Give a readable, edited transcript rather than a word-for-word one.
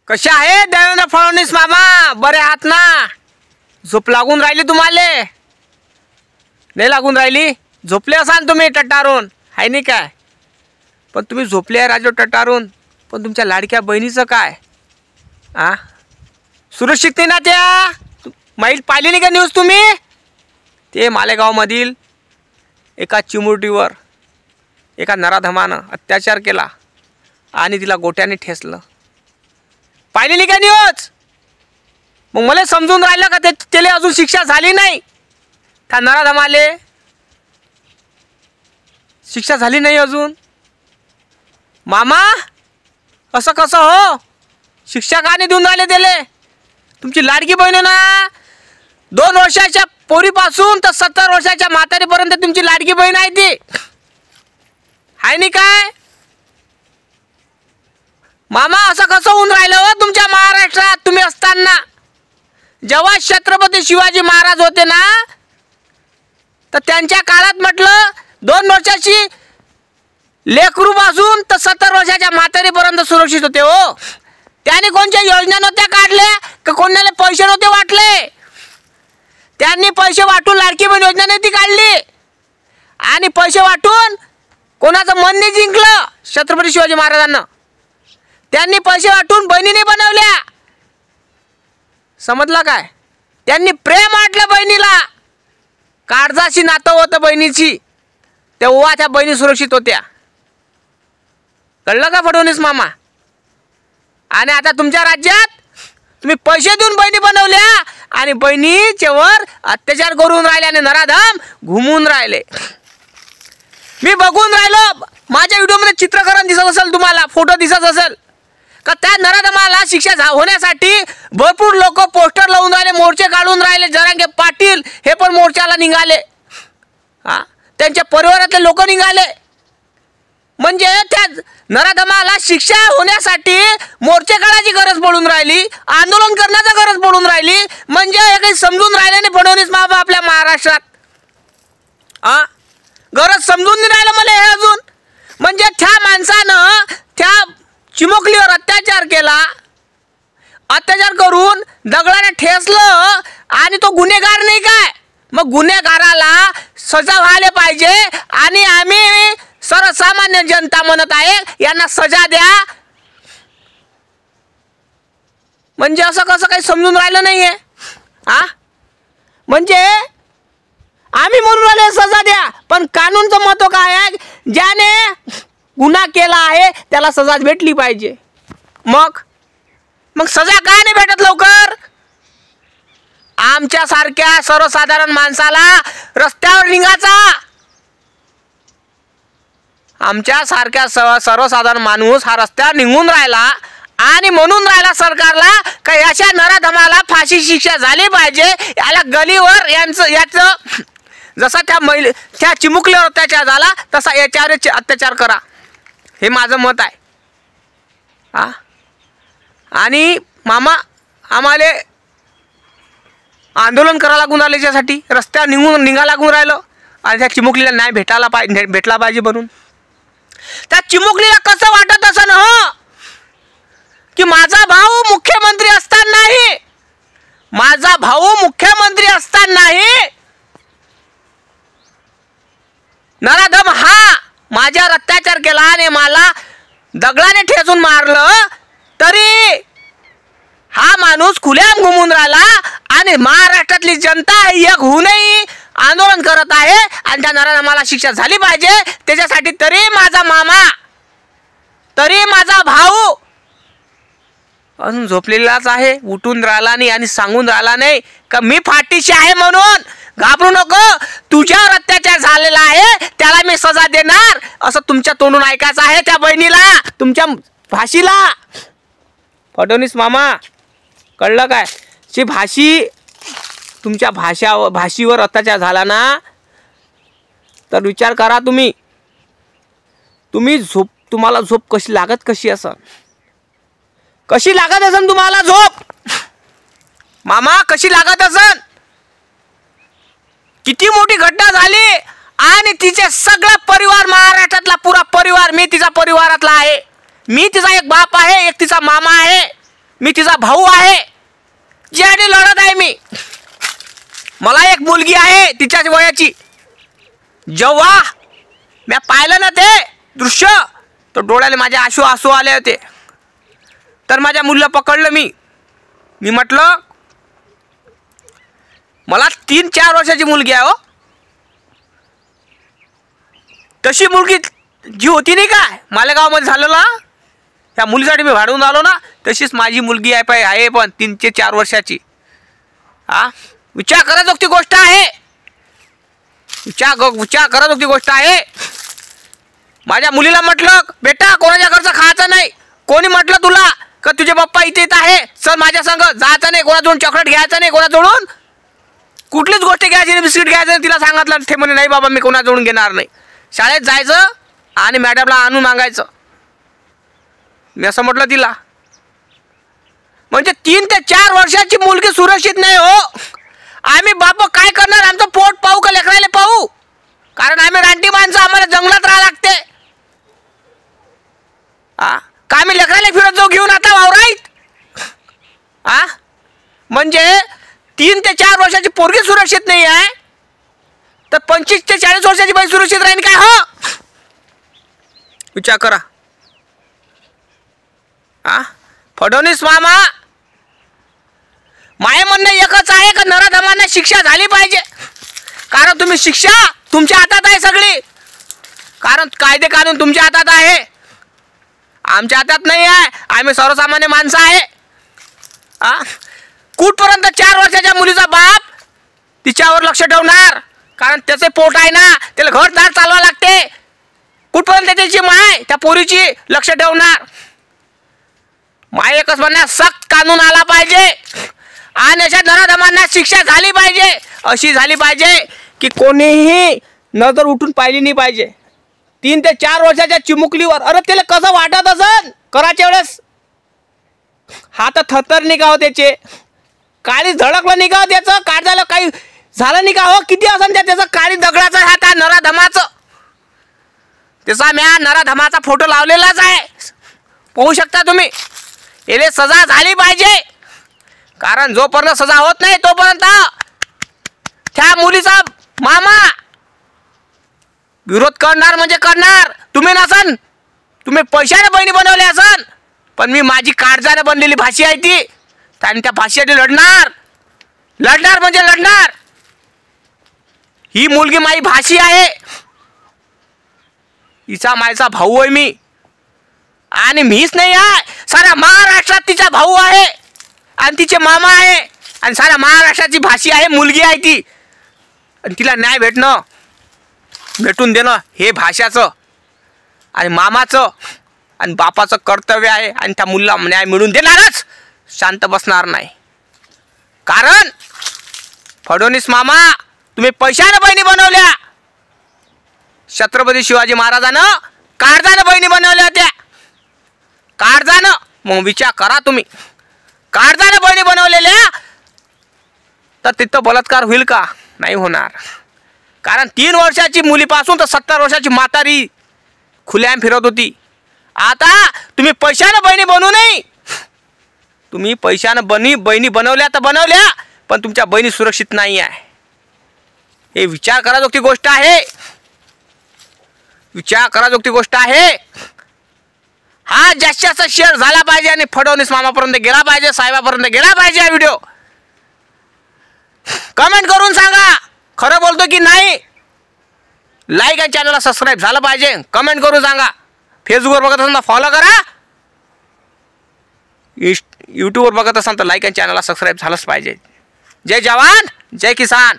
कशा आहे देवेंद्र फडणवीस मामा? बरे आहात ना? झोप लागून राहिली तुम्हाला? नाही लागून राहिली? झोपले असाल तुम्ही टटारून, आहे नाही काय? पण तुम्ही झोपले आहे राजो टटारून, पण तुमच्या लाडक्या बहिणीचं काय? सुरक्षित नाही ना त्या? माहीत पाहिली नाही का न्यूज तुम्ही? ते मालेगावमधील एका चिमुरटीवर एका नराधमानं अत्याचार केला आणि तिला गोट्याने ठेचलं. पाहिली नाही का न्यूज? मग मला समजून राहिलं का त्याला अजून शिक्षा झाली नाही? त्या नराधमाले शिक्षा झाली नाही अजून? मामा असं कसं हो? शिक्षा का नाही देऊन राहिले त्याले? तुमची लाडकी बहीण ना, 2 वर्षाच्या पोरीपासून तर 70 वर्षाच्या म्हातारीपर्यंत तुमची लाडकी बहीण आहे ती, आहे नाही काय? मामा असं कसं होऊन राहिलं हो तुमच्या महाराष्ट्रात? तुम्ही असताना जेव्हा छत्रपती शिवाजी महाराज होते ना, तर त्यांच्या काळात म्हटलं 2 वर्षाची लेकरूपासून तर 70 वर्षाच्या म्हातारीपर्यंत सुरक्षित होते हो. त्यांनी कोणत्या योजना नव्हत्या काढल्या का? कोणाला पैसे नव्हते वाटले? त्यांनी पैसे वाटून लाडकी बहीण योजना नाही ती काढली, आणि पैसे वाटून कोणाचं मन नाही जिंकलं छत्रपती शिवाजी महाराजांना. त्यांनी पैसे वाटून बहिणीने बनवल्या, समजलं काय? त्यांनी प्रेम वाटलं बहिणीला, काळजाशी नातं होतं बहिणीची, तेव्हा त्या बहिणी सुरक्षित होत्या. कळलं का फडणवीस मामा? आणि आता तुमच्या राज्यात तुम्ही पैसे देऊन बहिणी बनवल्या आणि बहिणीच्यावर अत्याचार करून राहिले आणि नराधम घुमून राहिले. मी बघून राहिलो, माझ्या व्हिडिओमध्ये चित्रकरण दिसत असेल तुम्हाला, फोटो दिसत असेल का? त्या नराधमाला शिक्षा होण्यासाठी भरपूर लोक पोस्टर लावून राहिले, मोर्चे काढून राहिले. जरांगे पाटील हे पण मोर्चाला निघाले, त्यांच्या परिवारातले लोक निघाले. म्हणजे त्या नराधमाला शिक्षा होण्यासाठी मोर्चे काढायची गरज पडून राहिली, आंदोलन करण्याची गरज पडून राहिली. म्हणजे हे काही समजून राहिले नाही फडणवीस मामा आपल्या महाराष्ट्रात. गरज समजून नाही राहिलं मला हे अजून. म्हणजे त्या माणसानं त्या चिमुकलीवर अत्याचार केला, अत्याचार करून दगडाने ठेचलं, आणि तो गुन्हेगार नाही काय? मग गुन्हेगाराला सजा व्हायला पाहिजे, आणि आम्ही सर्वसामान्य जनता म्हणत आहे यांना सजा द्या. म्हणजे असं कसं काही समजून राहिलं नाहीये? म्हणजे आम्ही म्हणून राहिले सजा द्या, पण कानूनचं महत्व काय आहे? ज्याने गुन्हा केला आहे त्याला सजा भेटली पाहिजे. मग सजा काय नाही भेटत लवकर? आमच्या सारख्या सर्वसाधारण माणसाला रस्त्यावर निघायचा, आमच्या सारख्या सर्वसाधारण माणूस हा रस्त्यावर निघून राहिला आणि म्हणून राहिला सरकारला का याच्या नराधमाला फाशी शिक्षा झाली पाहिजे, याला गलीवर याचं जसा त्या चिमुकलीवर अत्याचार झाला तसा याच्यावर अत्याचार करा, हे माझं मत आहे. आणि मामा आम्हाला आंदोलन करायला लागून राहिलं, याच्यासाठी रस्त्यावर निघा लागून राहिलं, आणि त्या चिमुकलीला न्याय भेटला पाहिजे म्हणून. त्या चिमुकलीला कसं वाटत असं हो की माझा भाऊ मुख्यमंत्री असतानाही, माझा भाऊ मुख्यमंत्री असतानाही नराधम हा माझ्यावर अत्याचार केला आणि मला दगडाने ठेचून मारलं, तरी हा माणूस खुल्याम घुमून राहिला, आणि महाराष्ट्रातली जनता एक होऊनही आंदोलन करत आहे, आणि त्या नराधमाला शिक्षा झाली पाहिजे त्याच्यासाठी. तरी माझा मामा, तरी माझा भाऊ अजून झोपलेलाच आहे, उठून राहिला नाही आणि सांगून राहिला नाही का मी फाटीशी आहे म्हणून. घाबरू नको, तुझ्यावर अत्याचार झालेला आहे त्याला मी सजा देणार, असं तुमच्या तोंडून ऐकायचं आहे त्या बहिणीला, तुमच्या भाषीला. फडणवीस मामा कळलं काय? ची भाषी, तुमच्या भाषीवर अत्याचार झाला ना, तर विचार करा तुम्ही तुम्हाला झोप कशी लागत असन तुम्हाला झोप मामा, कशी लागत असन? किती मोठी घटना झाली, आणि तिचे सगळा परिवार, महाराष्ट्रातला पुरा परिवार, मी तिचा परिवारातला आहे, मी तिचा एक बाप आहे, एक तिचा मामा आहे. मी तिचा भाऊ आहे, ज्याने लढत आहे मी. मला एक मुलगी आहे तिच्याच वयाची. जेव्हा मी पाहिलं ना ते दृश्य, तर डोळ्याला माझ्या आसू आले होते. तर माझ्या मुलीला पकडलं मी म्हटलं, मला 3-4 वर्षाची मुलगी आहे हो. तशी मुलगी जी होती नाही काय मालेगावमध्ये झालेला, त्या मुलीसाठी मी भाडून आलो ना, तशीच माझी मुलगी आहे पण 3 ते 4 वर्षाची. विचार कराजोगती गोष्ट आहे. विचार कराजोगती गोष्ट आहे. माझ्या मुलीला म्हटलं, बेटा कोणाच्या घरचं खायचं नाही. कोणी म्हटलं तुला का तुझे पप्पा इथे आहे, चल माझ्या संग जायचं नाही, कोणाजवळून चॉकलेट घ्यायचं नाही, कोणाजवळून कुठलीच गोष्ट घ्यायची नाही, बिस्किट घ्यायचं नाही. तिला सांगितलं ते म्हणे नाही बाबा मी कोणाजवळून घेणार नाही. शाळेत जायचं आणि मॅडमला आणून मागायचं. मी असं म्हटलं तिला. म्हणजे 3 ते 4 वर्षाची मुलगी सुरक्षित नाही हो. आम्ही बाप काय करणार, आमचं पोट पाहू का लेकरायला पाहू? कारण आम्ही रानटी माणसं, आम्हाला जंगलात राहावं लागते. का आम्ही लेकरायला फिरत जाऊ घेऊन आता वावराईत? म्हणजे 3 ते 4 वर्षाची पोरगी सुरक्षित नाही आहे, तर 25 ते 40 वर्षाची बाई सुरक्षित राहील काय हो? विचार करा. फडणवीस मामा, माय म्हणणं एकच आहे का नराधमांना शिक्षा झाली पाहिजे. कारण तुम्ही शिक्षा तुमच्या हातात आहे सगळी. कारण कायदे कानून तुमच्या हातात आहे, आमच्या हातात नाही आहे. आम्ही सर्वसामान्य माणसं आहे. कुठपर्यंत 4 वर्षाच्या मुलीचा बाप तिच्यावर लक्ष ठेवणार? कारण त्याचे पोट आहे ना, त्याला घरदार चालवा लागते. कुठपर्यंत त्याची माय त्या पोरीची लक्ष ठेवणार? माय एकच म्हणणार, सक्त कानून आला पाहिजे आणि अशा नराधमांना शिक्षा झाली पाहिजे. अशी झाली पाहिजे की कोणीही नजर उठून पाहिली नाही पाहिजे. 3 ते 4 वर्षाच्या चिमुकलीवर, अरे त्याला कसं वाटत असेल करायच्या वेळेस? हात थरथर नाही का हो त्याचे? काळी झळकलं नाही का हो त्याचं? काढायला काही झालं नाही का हो? किती असेल त्याचं काळी दगडाचं हात आहे नराधमाचं. त्याचा म्या नराधमाचा फोटो लावलेलाच आहे, पाहू शकता तुम्ही. याला सजा झाली पाहिजे. कारण जोपर्यंत सजा होत नाही तोपर्यंत त्या मुलीचा मामा विरोध करणार म्हणजे करणार. तुम्ही नसन, तुम्ही पैशाने बहिणी बनवले असन, पण मी माझी काळजाने बनलेली भाषी आहे ती, आणि त्या भाषेसाठी लढणार म्हणजे लढणार. ही मुलगी माझी भाषी आहे, हिचा मायचा भाऊ आहे मी. आणि मीच नाही आहे, साऱ्या महाराष्ट्रात तिचा भाऊ आहे आणि तिचे मामा आहे आणि साऱ्या महाराष्ट्राची भाषी आहे, मुलगी आहे ती. आणि तिला न्याय भेटून देणं हे भाषाचं आणि मामाचं आणि बापाचं कर्तव्य आहे. आणि त्या मुलीला न्याय मिळून देणारच, शांत बसणार नाही. कारण फडणवीस मामा, तुम्ही पैशाने बहिणी बनवल्या. छत्रपती शिवाजी महाराजानं काळजानं बहिणी बनवल्या होत्या, काळजानं. मग विचार करा तुम्ही, काळजानं बहिणी बनवलेल्या, तर तिथं बलात्कार होईल का? नाही होणार. कारण 3 वर्षाची मुलीपासून तर 70 वर्षाची म्हातारी खुल्याम फिरत होती. आता तुम्ही पैशानं बहिणी बनवू नाही, तुम्ही पैशानं बहिणी बनवल्या तर बनवल्या, पण तुमच्या बहिणी सुरक्षित नाही आहे. हे विचार कराजोगती गोष्ट आहे, विचार कराजोगती गोष्ट आहे. हा जास्त जास्त शेअर झाला पाहिजे आणि फडणवीस मामापर्यंत गेला पाहिजे, साहेबापर्यंत गेला पाहिजे. हा व्हिडिओ कमेंट करून सांगा खरं बोलतो की नाही. लाईक आणि चॅनलला सबस्क्राईब झालं पाहिजे, कमेंट करून सांगा. फेसबुकवर बघत असाल तर फॉलो करा, यूट्यूबवर बघत असाल तर लाईक आणि चॅनलला सबस्क्राईब झालंच पाहिजे. जय जवान जय किसान.